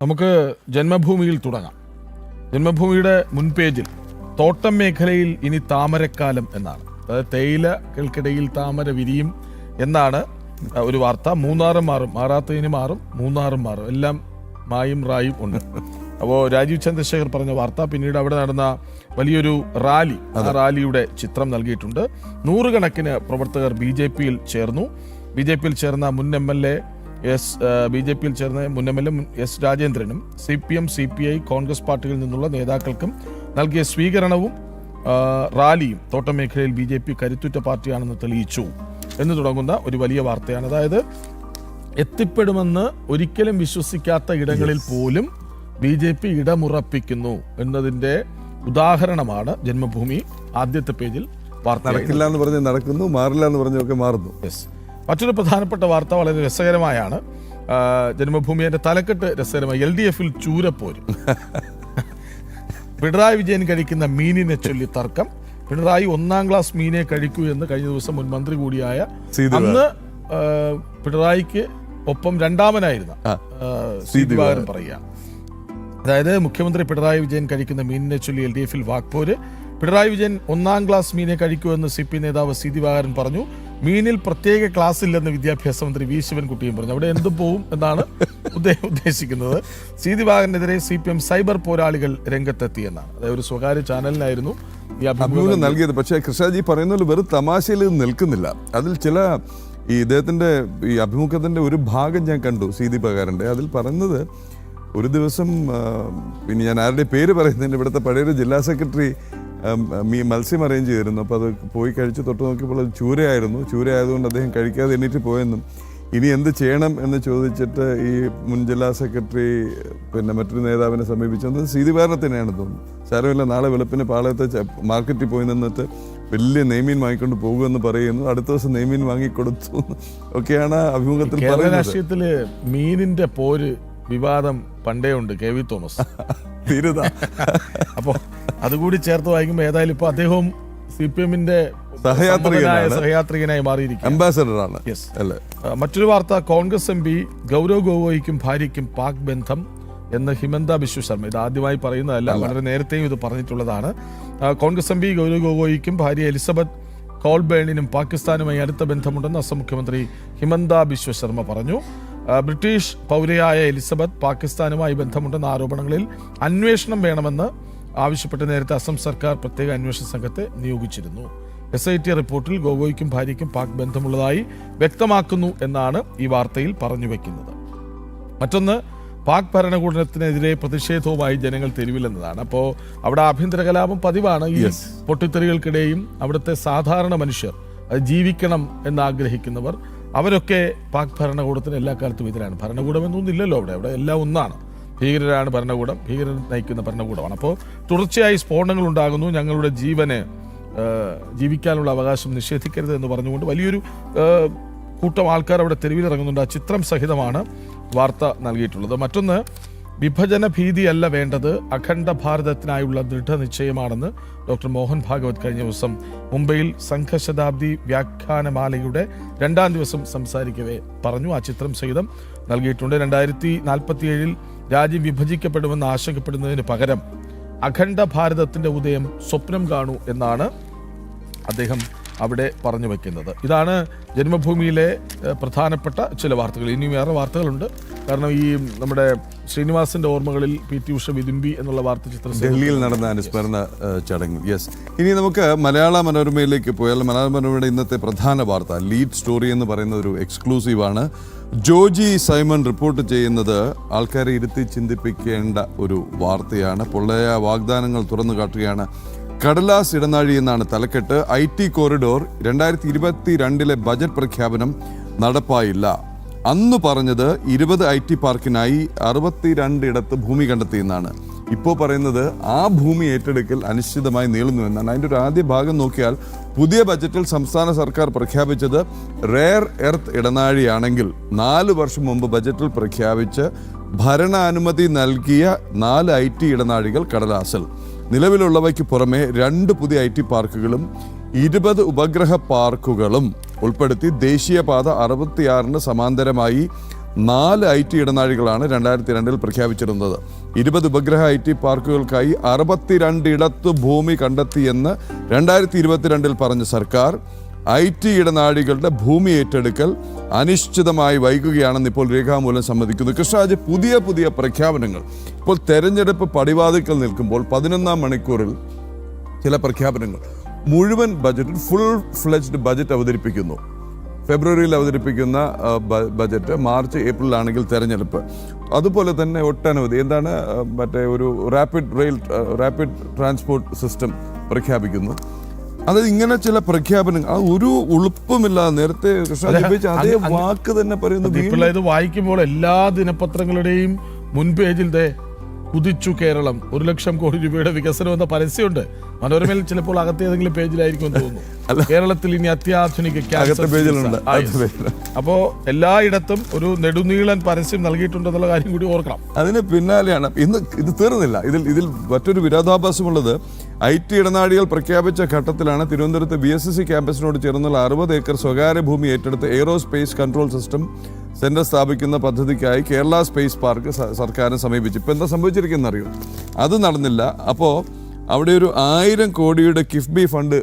നമുക്ക് ജന്മഭൂമിയിൽ തുടങ്ങാം. ജന്മഭൂമിയുടെ മുൻപേജിൽ തോട്ടം മേഖലയിൽ ഇനി താമരക്കാലം എന്നാണ്. അതായത് തേയിലകൾക്കിടയിൽ താമര വിരിയും എന്നാണ് ഒരു വാർത്ത. മൂന്നാറും മാറും, മാറാത്തതിന് മാറും, മൂന്നാറും മാറും, എല്ലാം മായും റായും ഉണ്ട്. അപ്പോൾ രാജീവ് ചന്ദ്രശേഖർ പറഞ്ഞ വാർത്ത. പിന്നീട് അവിടെ നടന്ന വലിയൊരു റാലി, ആ റാലിയുടെ ചിത്രം നൽകിയിട്ടുണ്ട്. നൂറുകണക്കിന് പ്രവർത്തകർ ബി ജെ പിയിൽ ചേർന്ന മുൻ എം എൽ എ എസ് രാജേന്ദ്രനും CPM CPI കോൺഗ്രസ് പാർട്ടികളിൽ നിന്നുള്ള നേതാക്കൾക്കും നൽകിയ സ്വീകരണവും റാലിയും തോട്ടം മേഖലയിൽ BJP കരുത്തുറ്റ പാർട്ടിയാണെന്ന് തെളിയിച്ചു എന്ന് തുടങ്ങുന്ന ഒരു വലിയ വാർത്തയാണ്. അതായത് എത്തിപ്പെടുമെന്ന് ഒരിക്കലും വിശ്വസിക്കാത്ത ഇടങ്ങളിൽ പോലും BJP ഇടമുറപ്പിക്കുന്നു എന്നതിൻ്റെ ഉദാഹരണമാണ് ജന്മഭൂമി ആദ്യത്തെ പേജിൽ വാർത്ത. നടക്കില്ല എന്ന് പറഞ്ഞ് നടക്കുന്നു, മാറില്ല എന്ന് പറഞ്ഞൊക്കെ മാറുന്നു. മറ്റൊരു പ്രധാനപ്പെട്ട വാർത്ത വളരെ രസകരമായാണ്. ജന്മഭൂമിയുടെ തലക്കെട്ട് രസകരമായി. LDFൽ ചൂരപ്പോര്. പിണറായി വിജയൻ കഴിക്കുന്ന മീനിനെ ചൊല്ലി തർക്കം. പിണറായി 1ാം ക്ലാസ് മീനെ കഴിക്കൂ എന്ന് കഴിഞ്ഞ ദിവസം മുൻ മന്ത്രി കൂടിയായ അന്ന് പിണറായിക്ക് ഒപ്പം രണ്ടാമനായിരുന്ന ദിവാകരൻ പറയുക. അതായത് മുഖ്യമന്ത്രി പിണറായി വിജയൻ കഴിക്കുന്ന മീനിനെ ചൊല്ലി LDFൽ വാക്പോര്. പിണറായി വിജയൻ 1ാം ക്ലാസ് മീനെ കഴിക്കൂ എന്ന് CP നേതാവ് ദിവാകരൻ പറഞ്ഞു. മീനിൽ പ്രത്യേക ക്ലാസ് ഇല്ലെന്ന് വിദ്യാഭ്യാസ മന്ത്രി V ശിവൻകുട്ടിയും പറഞ്ഞു. അവിടെ എന്തും പോവും എന്നാണ് ഉദ്ദേശിക്കുന്നത്. ദിവാകരനെതിരെ CPM സൈബർ പോരാളികൾ രംഗത്തെത്തിയെന്നാണ്. അതായത് ഒരു സ്വകാര്യ ചാനലിനായിരുന്നു ഈ അഭിമുഖം നൽകിയത്. പക്ഷേ കൃഷ്ണജി പറയുന്നത് വെറും തമാശയിൽ നിൽക്കുന്നില്ല. അതിൽ ചില ഇദ്ദേഹത്തിന്റെ ഈ അഭിമുഖത്തിന്റെ ഒരു ഭാഗം ഞാൻ കണ്ടു ദിവാകരന്റെ. അതിൽ പറയുന്നത് ഒരു ദിവസം, പിന്നെ ഞാൻ ആരുടെ പേര് പറയുന്നതിന്, ഇവിടുത്തെ പഴയൊരു ജില്ലാ സെക്രട്ടറി മത്സ്യം അറേഞ്ച് ചെയ്തിരുന്നു. അപ്പോൾ അത് പോയി കഴിച്ച് തൊട്ട് നോക്കിയപ്പോൾ അത് ചൂരയായതുകൊണ്ട് അദ്ദേഹം കഴിക്കാതെ എണ്ണീറ്റ് പോയെന്നും ഇനി എന്ത് ചെയ്യണം എന്ന് ചോദിച്ചിട്ട് ഈ മുൻ ജില്ലാ സെക്രട്ടറി പിന്നെ മറ്റൊരു നേതാവിനെ സമീപിച്ചത് ദിവാകരനെ തന്നെയാണ് തോന്നുന്നു. സാരമില്ല, നാളെ വെളുപ്പിന് പാളയത്തെ മാർക്കറ്റിൽ പോയി നിന്നിട്ട് വലിയ നെയ്മീൻ വാങ്ങിക്കൊണ്ട് പോകുമെന്ന് പറയുന്നു. അടുത്ത ദിവസം നെയ്മീൻ വാങ്ങിക്കൊടുത്തു ഒക്കെയാണ് അഭിമുഖത്തിൽ പറയുന്നത്. രാഷ്ട്രീയത്തില് മീനിന്റെ പോര് വിവാദം പണ്ടേ ഉണ്ട്. KV തോമസ് അപ്പോൾ അതുകൂടി ചേർത്ത് വായിക്കുമ്പോൾ ഏതായാലും ഇപ്പോൾ അദ്ദേഹവും CPMന്റെ സഹയാത്രികനായി മാറിയിരിക്കും, അംബാസഡറാണ്. മറ്റൊരു വാർത്ത, കോൺഗ്രസ് MP ഗൗരവ് ഗൊഗോയിക്കും ഭാര്യയ്ക്കും പാക് ബന്ധം എന്ന് ഹിമന്ത ബിശ്വ ശർമ്മ. ഇത് ആദ്യമായി പറയുന്നതല്ല, വളരെ നേരത്തെയും ഇത് പറഞ്ഞിട്ടുള്ളതാണ്. കോൺഗ്രസ് MP ഗൗരവ് ഗൊഗോയിക്കും ഭാര്യ എലിസബത്ത് കോൾബേണിനും പാകിസ്ഥാനുമായി അടുത്ത ബന്ധമുണ്ടെന്ന് അസം മുഖ്യമന്ത്രി ഹിമന്ത ബിശ്വ ശർമ്മ പറഞ്ഞു. ബ്രിട്ടീഷ് പൗരയായ എലിസബത്ത് പാകിസ്ഥാനുമായി ബന്ധമുണ്ടെന്ന ആരോപണങ്ങളിൽ അന്വേഷണം വേണമെന്ന് ആവശ്യപ്പെട്ട് നേരത്തെ അസം സർക്കാർ പ്രത്യേക അന്വേഷണ സംഘത്തെ നിയോഗിച്ചിരുന്നു. SIT റിപ്പോർട്ടിൽ ഗൊഗോയ്ക്കും ഭാര്യയ്ക്കും പാക് ബന്ധമുള്ളതായി വ്യക്തമാക്കുന്നു എന്നാണ് ഈ വാർത്തയിൽ പറഞ്ഞു വെക്കുന്നത്. മറ്റൊന്ന്, പാക് ഭരണകൂടത്തിനെതിരെ പ്രതിഷേധവുമായി ജനങ്ങൾ തെരുവിലെന്നതാണ്. അപ്പോൾ അവിടെ ആഭ്യന്തര കലാപം പതിവാണ്. ഈ പൊട്ടിത്തെറികൾക്കിടെയും അവിടുത്തെ സാധാരണ മനുഷ്യർ അത് ജീവിക്കണം എന്നാഗ്രഹിക്കുന്നവർ അവരൊക്കെ പാക് ഭരണകൂടത്തിന് എല്ലാ കാലത്തും എതിരാണ്. ഭരണകൂടം എന്നൊന്നില്ലല്ലോ അവിടെ എല്ലാം ഒന്നാണ്. ഭീകരരാണ് ഭരണകൂടം, ഭീകരർ നയിക്കുന്ന ഭരണകൂടമാണ്. അപ്പോൾ തുടർച്ചയായി സ്ഫോടനങ്ങൾ ഉണ്ടാകുന്നു. ഞങ്ങളുടെ ജീവന് ജീവിക്കാനുള്ള അവകാശം നിഷേധിക്കരുത് എന്ന് പറഞ്ഞുകൊണ്ട് വലിയൊരു കൂട്ടം ആൾക്കാർ അവിടെ തെരുവിലിറങ്ങുന്നുണ്ട്. ആ ചിത്രം സഹിതമാണ് വാർത്ത നൽകിയിട്ടുള്ളത്. മറ്റൊന്ന്, വിഭജന ഭീതിയല്ല വേണ്ടത്, അഖണ്ഡ ഭാരതത്തിനായുള്ള ദൃഢനിശ്ചയമാണെന്ന് ഡോക്ടർ മോഹൻ ഭാഗവത് കഴിഞ്ഞ ദിവസം മുംബൈയിൽ സംഘശതാബ്ദി വ്യാഖ്യാനമാലയുടെ 2ാം ദിവസം സംസാരിക്കവേ പറഞ്ഞു. ആ ചിത്രം സഹിതം നൽകിയിട്ടുണ്ട്. 2047 രാജ്യം വിഭജിക്കപ്പെടുമെന്ന് ആശങ്കപ്പെടുന്നതിന് പകരം അഖണ്ഡ ഭാരതത്തിന്റെ ഉദയം സ്വപ്നം കാണൂ എന്നാണ് അദ്ദേഹം അവിടെ പറഞ്ഞു വയ്ക്കുന്നത്. ഇതാണ് ജന്മഭൂമിയിലെ പ്രധാനപ്പെട്ട ചില വാർത്തകൾ. ഇനിയും വേറെ വാർത്തകളുണ്ട്. കാരണം ഈ നമ്മുടെ ശ്രീനിവാസന്റെ ഓർമ്മകളിൽ PT ഉഷ വിതുമ്പി എന്നുള്ള വാർത്ത ചിത്രം ഡൽഹിയിൽ നടന്ന അനുസ്മരണ ചടങ്ങ്. ഇനി നമുക്ക് മലയാള മനോരമയിലേക്ക് പോയാൽ മലയാള മനോരമയുടെ ഇന്നത്തെ പ്രധാന വാർത്ത, ലീഡ് സ്റ്റോറി എന്ന് പറയുന്ന ഒരു എക്സ്ക്ലൂസീവാണ്. ജോജി സൈമൺ റിപ്പോർട്ട് ചെയ്യുന്നത് ആൾക്കാരെ ഇരുത്തി ചിന്തിപ്പിക്കേണ്ട ഒരു വാർത്തയാണ്. പൊള്ളയായ വാഗ്ദാനങ്ങൾ തുറന്നു കാട്ടുകയാണ്. കടലാസ് ഇടനാഴി എന്നാണ് തലക്കെട്ട്. IT കോറിഡോർ 2022 ബജറ്റ് പ്രഖ്യാപനം നടപ്പായില്ല. അന്ന് പറഞ്ഞത് 20 IT പാർക്കിനായി 62 ഇടത്ത് ഭൂമി കണ്ടെത്തിയെന്നാണ്. ഇപ്പോൾ പറയുന്നത് ആ ഭൂമി ഏറ്റെടുക്കൽ അനിശ്ചിതമായി നീളുന്നു എന്നാണ്. അതിൻ്റെ ഒരു ആദ്യ ഭാഗം നോക്കിയാൽ പുതിയ ബജറ്റിൽ സംസ്ഥാന സർക്കാർ പ്രഖ്യാപിച്ചത് റെയർ എർത്ത് ഇടനാഴിയാണെങ്കിൽ 4 വർഷം മുമ്പ് ബജറ്റിൽ പ്രഖ്യാപിച്ച് ഭരണാനുമതി നൽകിയ 4 IT ഇടനാഴികൾ കടലാസിൽ. നിലവിലുള്ളവയ്ക്ക് പുറമെ 2 പുതിയ IT പാർക്കുകളും 20 ഉപഗ്രഹ പാർക്കുകളും ഉൾപ്പെടുത്തി ദേശീയപാത 66 സമാന്തരമായി 4 IT ഇടനാഴികളാണ് 2002 പ്രഖ്യാപിച്ചിരുന്നത്. 20 ഉപഗ്രഹ IT പാർക്കുകൾക്കായി 62 ഇടത്ത് ഭൂമി കണ്ടെത്തിയെന്ന് 2022 പറഞ്ഞ സർക്കാർ IT ഇടനാഴികളുടെ ഭൂമി ഏറ്റെടുക്കൽ അനിശ്ചിതമായി വൈകുകയാണെന്ന് ഇപ്പോൾ രേഖാമൂലം സമ്മതിക്കുന്നു. കൃഷ്ണരാജ്, പുതിയ പ്രഖ്യാപനങ്ങൾ ഇപ്പോൾ തെരഞ്ഞെടുപ്പ് പടിവാതിക്കൽ നിൽക്കുമ്പോൾ 11ാം മണിക്കൂറിൽ ചില പ്രഖ്യാപനങ്ങൾ. മുഴുവൻ ബജറ്റ്, ഫുൾ ഫ്ലെജ്ഡ് ബജറ്റ് അവതരിപ്പിക്കുന്നു. ഫെബ്രുവരിയിൽ അവതരിപ്പിക്കുന്ന ബജറ്റ്, മാർച്ച് ഏപ്രിലാണെങ്കിൽ തെരഞ്ഞെടുപ്പ്. അതുപോലെ തന്നെ ഒട്ടനവധി മറ്റേ ഒരു റാപ്പിഡ് ട്രാൻസ്പോർട്ട് സിസ്റ്റം പ്രഖ്യാപിക്കുന്നു. അത് ഇങ്ങനെ ചില പ്രഖ്യാപനങ്ങൾ, അത് ഒരു ഉളുപ്പുമില്ലാതെ നേരത്തെ അതേ വാക്ക് തന്നെ പറയുന്നു. ഇത് വായിക്കുമ്പോൾ എല്ലാ ദിനപത്രങ്ങളുടെയും മുൻപേജിൽ കുതിച്ചു കേരളം 1 ലക്ഷം കോടി രൂപയുടെ വികസനം എന്ന പരസ്യമുണ്ട്. മനോരമയിൽ ചിലപ്പോൾ അകത്തെ ഏതെങ്കിലും പേജിലായിരിക്കും തോന്നുന്നു. കേരളത്തിൽ ഇനി അത്യാധുനിക അപ്പോ എല്ലായിടത്തും ഒരു നെടുനീളൻ പരസ്യം നൽകിയിട്ടുണ്ടെന്നുള്ള കാര്യം കൂടി ഓർക്കണം. അതിന് പിന്നാലെയാണ് ഇന്ന് ഇത് തീർന്നില്ല. ഇതിൽ മറ്റൊരു വിരോധാഭാസമുള്ളത്, IT ഇടനാഴികൾ പ്രഖ്യാപിച്ച ഘട്ടത്തിലാണ് തിരുവനന്തപുരത്ത് VSSC ക്യാമ്പസിനോട് ചേർന്നുള്ള 60 ഏക്കർ സ്വകാര്യ ഭൂമി ഏറ്റെടുത്ത് എയ്റോസ്പേസ് കൺട്രോൾ സിസ്റ്റം സെന്റർ സ്ഥാപിക്കുന്ന പദ്ധതിക്കായി കേരള സ്പേസ് പാർക്ക് സർക്കാരിനെ സമീപിച്ചു. ഇപ്പം എന്താ സംഭവിച്ചിരിക്കുന്നത് അറിയോ? അത് നടന്നില്ല. അപ്പോൾ അവിടെ ഒരു 1000 കോടിയുടെ കിഫ്ബി ഫണ്ട്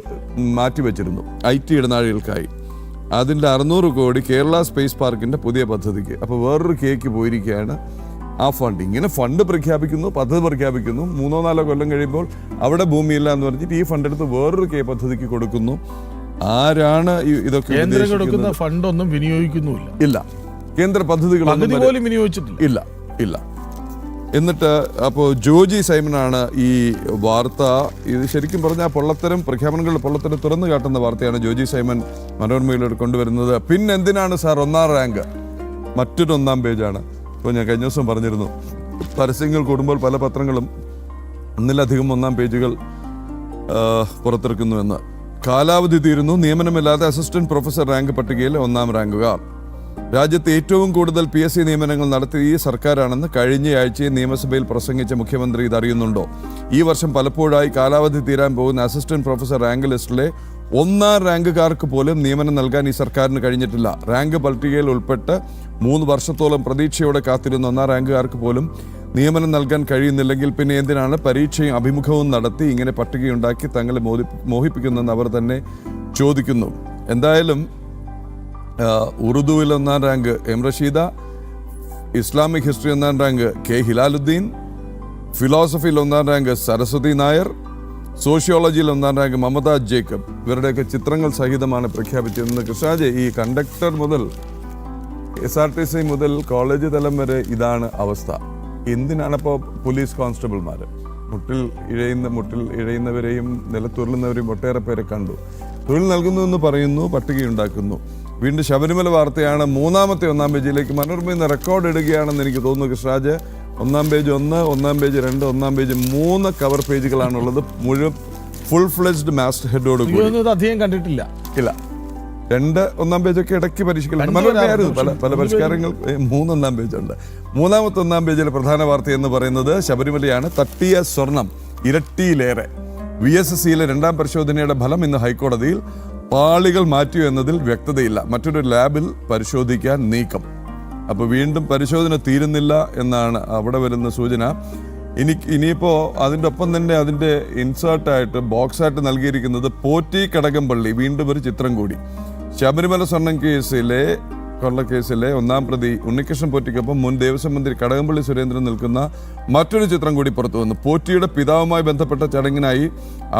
മാറ്റിവെച്ചിരുന്നു IT ഇടനാഴികൾക്കായി. അതിൻ്റെ 600 കോടി കേരള സ്പേസ് പാർക്കിൻ്റെ പുതിയ പദ്ധതിക്ക്. അപ്പോൾ വേറൊരു കേക്ക് പോയിരിക്കുകയാണ് ആ ഫണ്ട്. ഇങ്ങനെ ഫണ്ട് പ്രഖ്യാപിക്കുന്നു, പദ്ധതി പ്രഖ്യാപിക്കുന്നു, 3-4 കൊല്ലം കഴിയുമ്പോൾ അവിടെ ഭൂമിയില്ല എന്ന് പറഞ്ഞിട്ട് ഈ ഫണ്ട് എടുത്ത് വേറൊരു പദ്ധതിക്ക് കൊടുക്കുന്നു. ആരാണ് ഇതൊക്കെ? കേന്ദ്രം കൊടുക്കുന്ന ഫണ്ട് ഒന്നും വിനിയോഗിക്കുന്നുമില്ല. ഇല്ല, കേന്ദ്ര പദ്ധതികളൊന്നും പോലും വിനിയോഗിച്ചിട്ടില്ല. ഇല്ല. എന്നിട്ട് അപ്പോൾ ജോജി സൈമനാണ് ഈ വാർത്ത, ഇത് ശരിക്കും പറഞ്ഞാൽ പ്രഖ്യാപനങ്ങളുടെ പൊള്ളത്തരം തുറന്നു കാട്ടുന്ന വാർത്തയാണ് ജോജി സൈമൻ മനോരമയിലൂടെ കൊണ്ടുവരുന്നത്. പിന്നെ എന്തിനാണ് സാർ 1ാം റാങ്ക്? മറ്റൊരു 1ാം പേജാണ്. ഇപ്പോൾ ഞാൻ കഴിഞ്ഞ ദിവസം പറഞ്ഞിരുന്നു, പരസ്യങ്ങൾ കൂടുമ്പോൾ പല പത്രങ്ങളും ഒന്നിലധികം 1ാം പേജുകൾ പുറത്തിറക്കുന്നുവെന്ന്. കാലാവധി തീരുന്നു, നിയമനമില്ലാതെ അസിസ്റ്റന്റ് പ്രൊഫസർ റാങ്ക് പട്ടികയിൽ 1ാം റാങ്കുകാർ. രാജ്യത്ത് ഏറ്റവും കൂടുതൽ PSC നിയമനങ്ങൾ നടത്തിയ ഈ സർക്കാരാണെന്ന് കഴിഞ്ഞയാഴ്ച നിയമസഭയിൽ പ്രസംഗിച്ച മുഖ്യമന്ത്രി ഇതറിയുന്നുണ്ടോ? ഈ വർഷം പലപ്പോഴായി കാലാവധി തീരാൻ പോകുന്ന അസിസ്റ്റന്റ് പ്രൊഫസർ റാങ്ക് ലിസ്റ്റിലെ 1ാം റാങ്കുകാർക്ക് പോലും നിയമനം നൽകാൻ ഈ സർക്കാരിന് കഴിഞ്ഞിട്ടില്ല. റാങ്ക് പട്ടികയിൽ ഉൾപ്പെട്ട് 3 വർഷത്തോളം പ്രതീക്ഷയോടെ കാത്തിരുന്ന 1ാം റാങ്കുകാർക്ക് പോലും നിയമനം നൽകാൻ കഴിയുന്നില്ലെങ്കിൽ പിന്നെ എന്തിനാണ് പരീക്ഷയും അഭിമുഖവും നടത്തി ഇങ്ങനെ പട്ടികയുണ്ടാക്കി തങ്ങളെ മോഹിപ്പിക്കുന്നതെന്ന് അവർ തന്നെ ചോദിക്കുന്നു. എന്തായാലും ഉറുദുവിൽ 1ാം rank M Rasheeda, Islamic history 1ാം റാങ്ക് K ഹിലാലുദ്ദീൻ, ഫിലോസഫിയിൽ 1ാം റാങ്ക് സരസ്വതി നായർ, സോഷ്യോളജിയിൽ 1ാം റാങ്ക് മമത ജേക്കബ്. ഇവരുടെയൊക്കെ ചിത്രങ്ങൾ സഹിതമാണ് പ്രഖ്യാപിച്ചിരുന്നത്. കൃഷ്ണരാജ്, ഈ കണ്ടക്ടർ മുതൽ SRTC മുതൽ കോളേജ് തലം വരെ ഇതാണ് അവസ്ഥ. എന്തിനാണിപ്പോൾ പോലീസ് കോൺസ്റ്റബിൾമാർ മുട്ടിൽ ഇഴയുന്നവരെയും നിലത്തുരുളുന്നവരെയും ഒട്ടേറെ പേരെ കണ്ടു. തൊഴിൽ നൽകുന്നു എന്ന് പറയുന്നു, പട്ടികയുണ്ടാക്കുന്നു. വീണ്ടും ശബരിമല വാർത്തയാണ്. 3ാമത്തെ 1ാം പേജിലേക്ക് മനോരമയിൽ നിന്ന് റെക്കോർഡ് ഇടുകയാണെന്ന് എനിക്ക് തോന്നുന്നു കൃഷ്ണരാജ്. 1ാം പേജ് 1, 1ാം പേജ് 2, 1ാം പേജ് 3 കവർ പേജുകളാണുള്ളത്. മുഴുവൻ ഫുൾ ഫ്ലെജ്ഡ് മാസ്റ്റ് ഹെഡോട് കൂടി. അധികം കണ്ടിട്ടില്ല. ഇല്ല, 2 1ാം പേജൊക്കെ ഇടയ്ക്ക് പരിഷ്കരിക്കും. മനോരമയായിരുന്നു പല പരിഷ്കാരങ്ങൾ. 3 1ാം പേജുണ്ട്. 3ാമത്തെ 1ാം പേജിലെ പ്രധാന വാർത്ത എന്ന് പറയുന്നത് ശബരിമലയാണ്. തട്ടിയ സ്വർണം ഇരട്ടിയിലേറെ. VSSCയിലെ 2ാം പരിശോധനയുടെ ഫലം ഇന്ന് ഹൈക്കോടതിയിൽ. പാളികൾ മാറ്റിയോ എന്നതിൽ വ്യക്തതയില്ല. മറ്റൊരു ലാബിൽ പരിശോധിക്കാൻ നീക്കം. അപ്പോൾ വീണ്ടും പരിശോധന തീരുന്നില്ല എന്നാണ് അവിടെ വരുന്ന സൂചന. ഇനിയിപ്പോൾ അതിൻ്റെ ഒപ്പം തന്നെ അതിൻ്റെ ഇൻസേർട്ടായിട്ട് ബോക്സായിട്ട് നൽകിയിരിക്കുന്നത് പോറ്റി കടകംപള്ളി. വീണ്ടും ഒരു ചിത്രം കൂടി. ശബരിമല സ്വർണം കൊള്ളക്കേസിലെ 1ാം പ്രതി ഉണ്ണികൃഷ്ണൻ പോറ്റിക്കൊപ്പം മുൻ ദേവസ്വം മന്ത്രി കടകംപള്ളി സുരേന്ദ്രൻ നിൽക്കുന്ന മറ്റൊരു ചിത്രം കൂടി പുറത്തു വന്നു. പോറ്റിയുടെ പിതാവുമായി ബന്ധപ്പെട്ട ചടങ്ങിനായി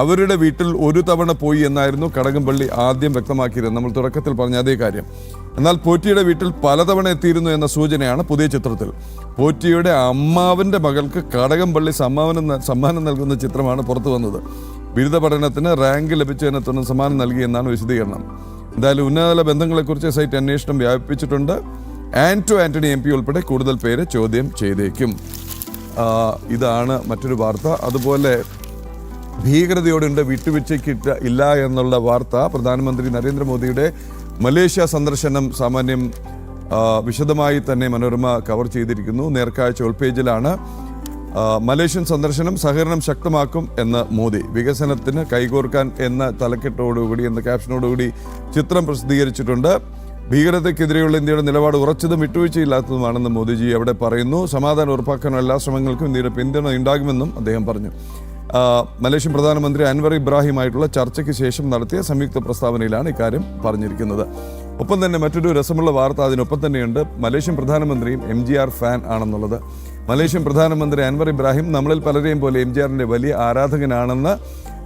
അവരുടെ വീട്ടിൽ ഒരു തവണ പോയി എന്നായിരുന്നു കടകംപള്ളി ആദ്യം വ്യക്തമാക്കിയിരുന്നത്. നമ്മൾ തുടക്കത്തിൽ പറഞ്ഞ അതേ കാര്യം. എന്നാൽ പോറ്റിയുടെ വീട്ടിൽ പലതവണ എത്തിയിരുന്നു എന്ന സൂചനയാണ് പുതിയ ചിത്രത്തിൽ. പോറ്റിയുടെ അമ്മാവന്റെ മകൾക്ക് കടകംപള്ളി സമ്മാനം നൽകുന്ന ചിത്രമാണ് പുറത്തു വന്നത്. ബിരുദ പഠനത്തിന് റാങ്ക് ലഭിച്ചതിനെ തുടർന്ന് സമ്മാനം നൽകിയെന്നാണ് വിശദീകരണം. എന്തായാലും ഉന്നതതല ബന്ധങ്ങളെക്കുറിച്ച് സൈറ്റ് അന്വേഷണം വ്യാപിപ്പിച്ചിട്ടുണ്ട്. ആന്റണി MP ഉൾപ്പെടെ കൂടുതൽ പേര് ചോദ്യം ചെയ്തേക്കും. ഇതാണ് മറ്റൊരു വാർത്ത. അതുപോലെ ഭീകരതയോടുണ്ട്, വിട്ടുവീഴ്ചയ്ക്ക് ഇല്ല എന്നുള്ള വാർത്ത. പ്രധാനമന്ത്രി നരേന്ദ്രമോദിയുടെ മലേഷ്യ സന്ദർശനം സാമാന്യം വിശദമായി തന്നെ മനോരമ കവർ ചെയ്തിരിക്കുന്നു. നേർക്കാഴ്ച ഉൾപേജിലാണ്. മലേഷ്യൻ സന്ദർശനം സഹകരണം ശക്തമാക്കും എന്ന് മോദി. വികസനത്തിന് കൈകോർക്കാൻ എന്ന തലക്കെട്ടോടുകൂടി, എന്ന ക്യാപ്ഷനോടുകൂടി ചിത്രം പ്രസിദ്ധീകരിച്ചിട്ടുണ്ട്. ഭീകരതയ്ക്കെതിരെയുള്ള ഇന്ത്യയുടെ നിലപാട് ഉറച്ചതും വിട്ടുവീഴ്ചയില്ലാത്തതുമാണെന്ന് മോദിജി അവിടെ പറയുന്നു. സമാധാനം ഉറപ്പാക്കാനുള്ള എല്ലാ ശ്രമങ്ങൾക്കും ഇന്ത്യയുടെ പിന്തുണ ഉണ്ടാകുമെന്നും അദ്ദേഹം പറഞ്ഞു. മലേഷ്യൻ പ്രധാനമന്ത്രി അൻവർ ഇബ്രാഹിമായിട്ടുള്ള ചർച്ചയ്ക്ക് ശേഷം നടത്തിയ സംയുക്ത പ്രസ്താവനയിലാണ് ഇക്കാര്യം പറഞ്ഞിരിക്കുന്നത്. ഒപ്പം തന്നെ മറ്റൊരു രസമുള്ള വാർത്ത അതിനൊപ്പം തന്നെയുണ്ട്. മലേഷ്യൻ പ്രധാനമന്ത്രിയും MGR ഫാൻ ആണെന്നുള്ളത്. മലേഷ്യൻ പ്രധാനമന്ത്രി അൻവർ ഇബ്രാഹിം നമ്മളിൽ പലരെയും പോലെ MGRന്റെ വലിയ ആരാധകനാണെന്ന്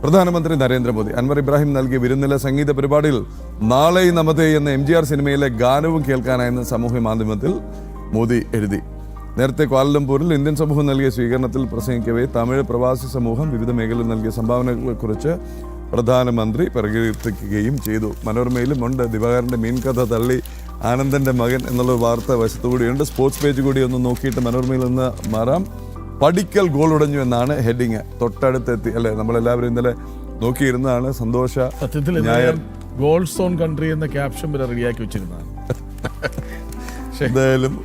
പ്രധാനമന്ത്രി നരേന്ദ്രമോദി. അൻവർ ഇബ്രാഹിം നൽകിയ വിരുന്നിലെ സംഗീത പരിപാടിയിൽ നാളെ നമതേ എന്ന MGR സിനിമയിലെ ഗാനവും കേൾക്കാനായെന്ന് സാമൂഹ്യ മാധ്യമത്തിൽ മോദി എഴുതി. നേരത്തെ ക്വാലലംപൂരിൽ ഇന്ത്യൻ സമൂഹം നൽകിയ സ്വീകരണത്തിൽ പ്രസംഗിക്കവേ തമിഴ് പ്രവാസി സമൂഹം വിവിധ മേഖലയിൽ നൽകിയ സംഭാവനകളെക്കുറിച്ച് പ്രധാനമന്ത്രി പ്രകീർത്തിക്കുകയും ചെയ്തു. മനോരമയിലും ഉണ്ട് ദിവാകരൻ്റെ മീൻകഥ തള്ളി ആനന്ദൻ്റെ മകൻ എന്നുള്ള വാർത്ത വശത്തുകൂടിയുണ്ട്. സ്പോർട്സ് പേജ് കൂടി ഒന്ന് നോക്കിയിട്ട് മനോരമയിൽ നിന്ന് മാറാം. പടിക്കൽ ഗോൾ ഉടഞ്ഞു എന്നാണ് ഹെഡിങ്. തൊട്ടടുത്തെത്തി അല്ലെ, നമ്മളെല്ലാവരും ഇന്നലെ നോക്കിയിരുന്നതാണ്. സന്തോഷ ഞായർ ഗോൾ സോൺ കൺട്രി എന്ന ക്യാപ്ഷൻ വരെ റെഡിയാക്കി വെച്ചിരുന്നതാണ്. എന്തായാലും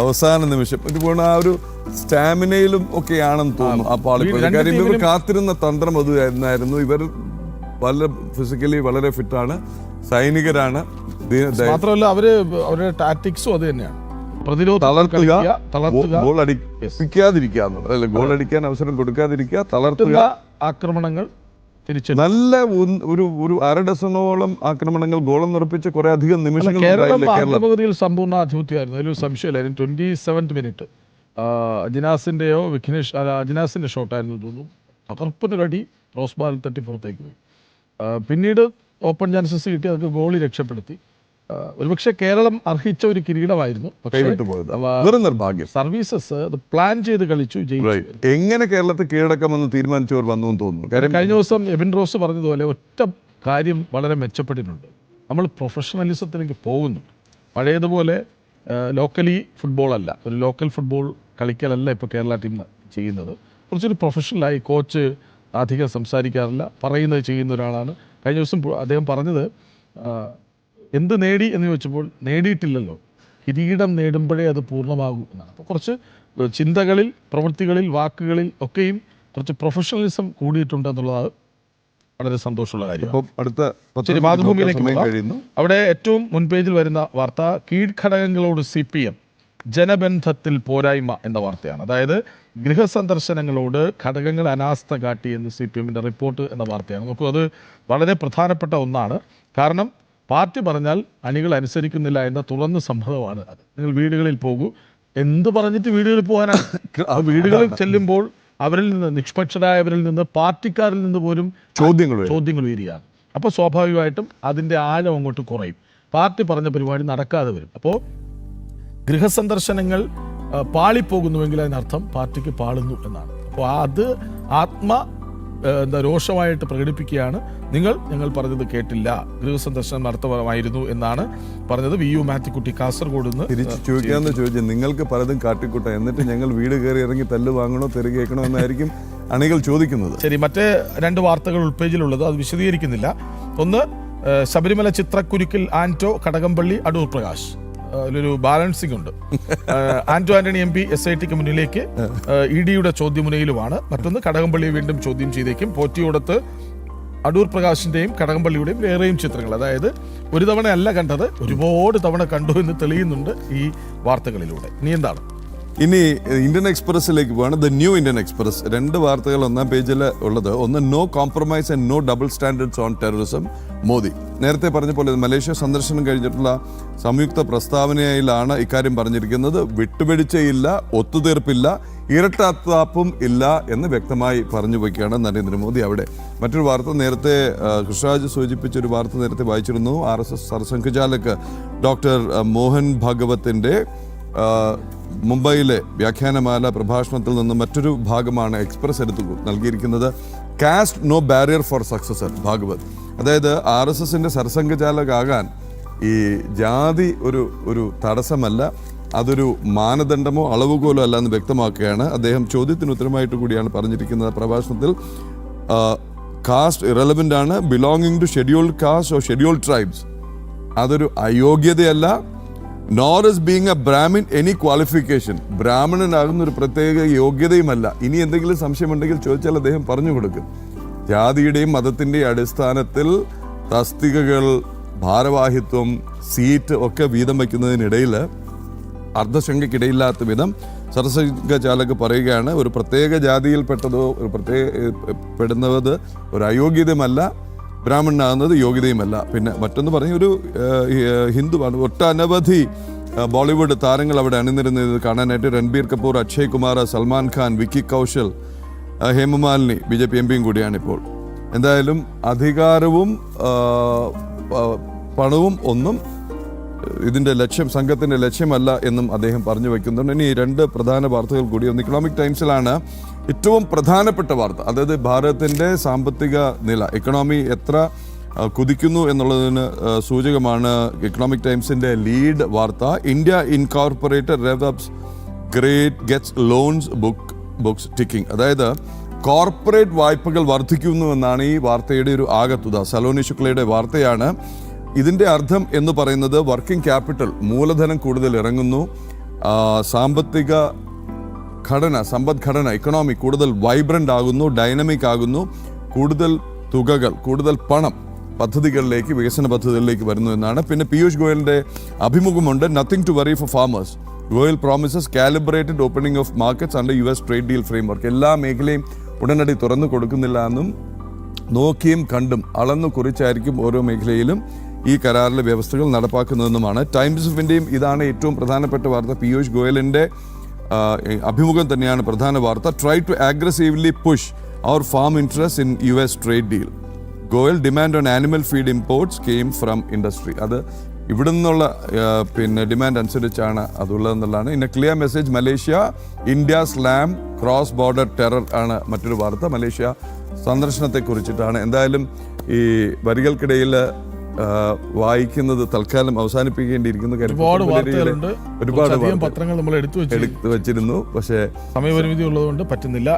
അവസാന നിമിഷം ഇതുപോലെ ആ ഒരു സ്റ്റാമിനയിലും ഒക്കെയാണെന്ന് തോന്നുന്നു. അപ്പോൾ കാര്യം ഇവർ കാത്തിരുന്ന തന്ത്രം അത് ആയിരുന്നു. ഇവർ വളരെ ഫിസിക്കലി വളരെ ഫിറ്റാണ്, സൈനികരാണ്. മാത്രമല്ല അവരുടെ ടാക്ടിക്സും അത് തന്നെയാണ്. ഗോൾ അടിക്കാതിരിക്കുക, ഗോൾ അടിക്കാൻ അവസരം കൊടുക്കാതിരിക്കുക, തളർത്തുക, ആക്രമണങ്ങൾ നല്ല ഒരു അര ഡസനോളം ആക്രമണങ്ങൾ ഗോളം ഉറപ്പിച്ച് കുറെ അധികം നിമിഷങ്ങൾ. പകുതിയിൽ സമ്പൂർണ്ണ ആധിപത്യമായിരുന്നു, അതിലൊരു സംശയമില്ലായിരുന്നു. 27th മിനിറ്റ് അജിനാസിന്റെ ഷോട്ടായിരുന്നു തോന്നുന്നു. തകർപ്പിനൊരടി ക്രോസ് ബാറിൽ തട്ടി പുറത്തേക്ക് പോയി. പിന്നീട് ഓപ്പൺ ചാൻസസ് കിട്ടി, അതൊക്കെ ഗോളി രക്ഷപ്പെടുത്തി. ഒരുപക്ഷെ കേരളം അർഹിച്ച ഒരു കിരീടമായിരുന്നു. നിർഭാഗ്യം. സർവീസസ് അത് പ്ലാൻ ചെയ്ത് കളിച്ചു. എങ്ങനെ കേരളത്തെ കീഴടക്കാമെന്ന് തീരുമാനിച്ചവർ വന്നു തോന്നുന്നു. കഴിഞ്ഞ ദിവസം എബിൻ റോസ് പറഞ്ഞതുപോലെ ഒറ്റ കാര്യം വളരെ മെച്ചപ്പെട്ടിട്ടുണ്ട്. നമ്മൾ പ്രൊഫഷണലിസത്തിലേക്ക് പോകുന്നു. പഴയതുപോലെ ലോക്കലി ഫുട്ബോളല്ല, ഒരു ലോക്കൽ ഫുട്ബോൾ കളിക്കലല്ല ഇപ്പോൾ കേരള ടീം ചെയ്യുന്നത്. കുറച്ചൊരു പ്രൊഫഷണലായി. കോച്ച് അധികം സംസാരിക്കാറില്ല, പറയുന്നത് ചെയ്യുന്ന ഒരാളാണ്. കഴിഞ്ഞ ദിവസം അദ്ദേഹം പറഞ്ഞത് എന്ത് നേടി എന്ന് ചോദിച്ചപ്പോൾ നേടിയിട്ടില്ലല്ലോ, കിരീടം നേടുമ്പോഴേ അത് പൂർണ്ണമാകൂ എന്നാണ്. അപ്പോൾ കുറച്ച് ചിന്തകളിൽ, പ്രവൃത്തികളിൽ, വാക്കുകളിൽ ഒക്കെയും കുറച്ച് പ്രൊഫഷണലിസം കൂടിയിട്ടുണ്ട് എന്നുള്ളത് വളരെ സന്തോഷമുള്ള കാര്യം. അടുത്ത മാതൃഭൂമിയിലേക്ക് അവിടെ ഏറ്റവും മുൻപേജിൽ വരുന്ന വാർത്ത കീഴ്ഘടകങ്ങളോട് CPM ജനബന്ധത്തിൽ പോരായ്മ എന്ന വാർത്തയാണ്. അതായത് ഗൃഹസന്ദർശനങ്ങളോട് ഘടകങ്ങൾ അനാസ്ഥ കാട്ടി എന്ന് CPMന്റെ റിപ്പോർട്ട് എന്ന വാർത്തയാണ്. നോക്കൂ, അത് വളരെ പ്രധാനപ്പെട്ട ഒന്നാണ്. കാരണം പാർട്ടി പറഞ്ഞാൽ അണികൾ അനുസരിക്കുന്നില്ല എന്ന തുറന്ന സമ്മതമാണ് അത്. നിങ്ങൾ വീടുകളിൽ പോകൂ, എന്ത് പറഞ്ഞിട്ട് വീടുകളിൽ പോകാനാണ്? ആ വീടുകളിൽ ചെല്ലുമ്പോൾ അവരിൽ നിന്ന്, നിഷ്പക്ഷരായവരിൽ നിന്ന്, പാർട്ടിക്കാരിൽ നിന്ന് പോലും ചോദ്യങ്ങൾ ഉയരുകയാണ്. അപ്പോൾ സ്വാഭാവികമായിട്ടും അതിൻ്റെ ആഴം അങ്ങോട്ട് കുറയും. പാർട്ടി പറഞ്ഞ പരിപാടി നടക്കാതെ വരും. അപ്പോൾ ഗൃഹസന്ദർശനങ്ങൾ പാളിപ്പോകുന്നുവെങ്കിൽ അതിനർത്ഥം പാർട്ടിക്ക് പാളുന്നു എന്നാണ്. അപ്പോൾ അത് രോഷമായിട്ട് പ്രകടിപ്പിക്കുകയാണ്. ഞങ്ങൾ പറഞ്ഞത് കേട്ടില്ല, ഗൃഹസന്ദർശനം നടത്തമായിരുന്നു എന്നാണ് പറഞ്ഞത്. VU മാത്യുക്കുട്ടി കാസർഗോഡ് നിന്ന് തിരിച്ചു ചോദിക്കാമെന്ന് ചോദിച്ചു. നിങ്ങൾക്ക് പലതും കാട്ടിക്കൂട്ട, എന്നിട്ട് ഞങ്ങൾ വീട് കയറി ഇറങ്ങി തല്ല് വാങ്ങണോ തെറി കേൾക്കണോ എന്നായിരിക്കും അണികൾ ചോദിക്കുന്നത്. ശരി, മറ്റേ 2 വാർത്തകൾ ഉൾപേജിലുള്ളത് അത് വിശദീകരിക്കുന്നില്ല. ഒന്ന്, ശബരിമല ചിത്രക്കുരുക്കിൽ ആന്റോ, കടകംപള്ളി, അടൂർ പ്രകാശ്. അതിലൊരു ബാലൻസിംഗ് ഉണ്ട്. ആന്റോ ആന്റണി MP SITക്ക് മുന്നിലേക്ക് EDയുടെ ചോദ്യമുനയിലുമാണ്. മറ്റൊന്ന്, കടകംപള്ളിയെ വീണ്ടും ചോദ്യം ചെയ്തേക്കും. പോറ്റിയോടത്ത് അടൂർ പ്രകാശിന്റെയും കടകംപള്ളിയുടെയും വേറെയും ചിത്രങ്ങൾ. അതായത് ഒരു തവണ അല്ല കണ്ടത്, ഒരുപാട് തവണ കണ്ടു എന്ന് തെളിയുന്നുണ്ട് ഈ വാർത്തകളിലൂടെ. ഇനി എന്താണ്? ഇനി ഇന്ത്യൻ എക്സ്പ്രസിലേക്ക് പോവാണ്. The new Indian express. 2 വാർത്തകൾ 1-ാം പേജിൽ ഉള്ളത്. ഒന്ന്, no compromise and no double standards on terrorism Modi. നേരത്തെ പറഞ്ഞ പോലെ മലേഷ്യ സന്ദർശനം കഴിഞ്ഞിട്ടുള്ള സംയുക്ത പ്രസ്താവനയിലാണ് ഇക്കാര്യം പറഞ്ഞിരിക്കുന്നത്. വിട്ടുപിടിച്ചയില്ല, ഒത്തുതീർപ്പില്ല, ഇരട്ടാത്താപ്പും ഇല്ല എന്ന് വ്യക്തമായി പറഞ്ഞു വയ്ക്കുകയാണ് നരേന്ദ്രമോദി അവിടെ. മറ്റൊരു വാർത്ത നേരത്തെ കൃഷ്ണരാജ് സൂചിപ്പിച്ചൊരു വാർത്ത നേരത്തെ വായിച്ചിരുന്നു. RSS സർസംഘചാലക് ഡോക്ടർ മോഹൻ ഭാഗവത്തിൻ്റെ മുംബൈയിലെ വ്യാഖ്യാനമാല പ്രഭാഷണത്തിൽ നിന്ന് മറ്റൊരു ഭാഗമാണ് എക്സ്പ്രസ് എടുത്തു നൽകിയിരിക്കുന്നത്. Caste no barrier for successor Bhagwat. അതായത് RSSന്റെ സർസംഘചാലകാകാൻ ഈ ജാതി ഒരു തടസ്സമല്ല, അതൊരു മാനദണ്ഡമോ അളവുകോലോ അല്ല എന്ന് വ്യക്തമാക്കുകയാണ് അദ്ദേഹം. ചോദ്യത്തിന് ഉത്തരമായിട്ട് കൂടിയാണ് പറഞ്ഞിരിക്കുന്നത് പ്രഭാഷണത്തിൽ. കാസ്റ്റ് ഇറലവൻ്റ് ആണ്. Belonging to scheduled caste or scheduled tribes അതൊരു അയോഗ്യതയല്ല. Nor is being a Brahmin any qualification. ബ്രാഹ്മണനാകുന്ന ഒരു പ്രത്യേക യോഗ്യതയുമല്ല. ഇനി എന്തെങ്കിലും സംശയമുണ്ടെങ്കിൽ ചോദിച്ചാൽ അദ്ദേഹം പറഞ്ഞു കൊടുക്കും. ജാതിയുടെയും മതത്തിൻ്റെയും അടിസ്ഥാനത്തിൽ തസ്തികകൾ, ഭാരവാഹിത്വം, സീറ്റ് ഒക്കെ വീതം വയ്ക്കുന്നതിനിടയിൽ അർദ്ധശങ്കയ്ക്കിടയില്ലാത്ത വിധം സർസംഘചാലക് പറയുകയാണ്, ഒരു പ്രത്യേക ജാതിയിൽപ്പെട്ടതോ ഒരു പെടുന്നത് ഒരു അയോഗ്യതയുമല്ല, ബ്രാഹ്മണനാകുന്നത് യോഗ്യതയുമല്ല. പിന്നെ മറ്റൊന്ന് പറഞ്ഞ ഒരു ഹിന്ദുവാണ്. ഒട്ടനവധി ബോളിവുഡ് താരങ്ങൾ അവിടെ അണിനിരുന്നത് കാണാനായിട്ട്. രൺബീർ കപൂർ, അക്ഷയ് കുമാർ, സൽമാൻ ഖാൻ, വിക്കി കൗശൽ, ഹേമമാലിനി BJP MP കൂടിയാണ് ഇപ്പോൾ. എന്തായാലും അധികാരവും പണവും ഒന്നും ഇതിൻ്റെ ലക്ഷ്യം, സംഘത്തിൻ്റെ ലക്ഷ്യമല്ല എന്നും അദ്ദേഹം പറഞ്ഞു വയ്ക്കുന്നുണ്ട്. ഇനി 2 പ്രധാന വാർത്തകൾ കൂടി. ഒന്ന് ഇക്കണോമിക് ടൈംസിലാണ് ഏറ്റവും പ്രധാനപ്പെട്ട വാർത്ത, അതായത് ഭാരതത്തിൻ്റെ സാമ്പത്തിക നില, എക്കണോമി എത്ര കുതിക്കുന്നു എന്നുള്ളതിന് സൂചകമാണ് ഇക്കണോമിക് ടൈംസിൻ്റെ ലീഡ് വാർത്ത. India incorporated revs great gets loans books ticking. അതായത് കോർപ്പറേറ്റ് വായ്പകൾ വർദ്ധിക്കുന്നു എന്നാണ് ഈ വാർത്തയുടെ ഒരു ആകത്തുക. സലോനി ശുക്ലയുടെ വാർത്തയാണ്. ഇതിൻ്റെ അർത്ഥം എന്ന് പറയുന്നത് വർക്കിംഗ് ക്യാപിറ്റൽ, മൂലധനം കൂടുതൽ ഇറങ്ങുന്നു, സമ്പദ്ഘടന ഇക്കണോമി കൂടുതൽ വൈബ്രൻ്റ് ആകുന്നു, ഡൈനമിക് ആകുന്നു, കൂടുതൽ തുകകൾ, കൂടുതൽ പണം പദ്ധതികളിലേക്ക്, വികസന പദ്ധതികളിലേക്ക് വരുന്നു എന്നാണ്. പിന്നെ പീയൂഷ് ഗോയലിൻ്റെ അഭിമുഖമുണ്ട്. Nothing to worry for farmers, Goyal promises calibrated opening of markets under US trade deal framework. എല്ലാ മേഖലയും ഉടനടി തുറന്നു കൊടുക്കുന്നില്ല എന്നും നോക്കിയും കണ്ടും അളന്നു കുറിച്ചായിരിക്കും ഓരോ മേഖലയിലും ഈ കരാറിലെ വ്യവസ്ഥകൾ നടപ്പാക്കുന്നതെന്നുമാണ്. ടൈംസ് ഓഫ് ഇന്ത്യയും ഇതാണ് ഏറ്റവും പ്രധാനപ്പെട്ട വാർത്ത. പീയൂഷ് ഗോയലിൻ്റെ അഭിമുഖം തന്നെയാണ് പ്രധാന വാർത്ത. Try to aggressively push our farm interest in US trade deal. Goyal demand on animal feed imports came from industry. അത് ഇവിടെ നിന്നുള്ള ഡിമാൻഡ് അനുസരിച്ചാണ് അതുള്ളതെന്നുള്ളതാണ്. In a clear message Malaysia India slam cross border terror ആണ് മറ്റൊരു വാർത്ത. മലേഷ്യ സന്ദർശനത്തെ കുറിച്ചിട്ടാണ്. എന്തായാലും ഈ വരികൾക്കിടയിൽ വായിക്കുന്നത് തൽക്കാലം അവസാനിപ്പിക്കേണ്ടിയിരിക്കുന്നു. ഒരുപാട് പത്രങ്ങൾ നമ്മൾ എടുത്തു വെച്ചിരുന്നു, പക്ഷേ സമയപരിമിതി ഉള്ളതുകൊണ്ട് പറ്റുന്നില്ല.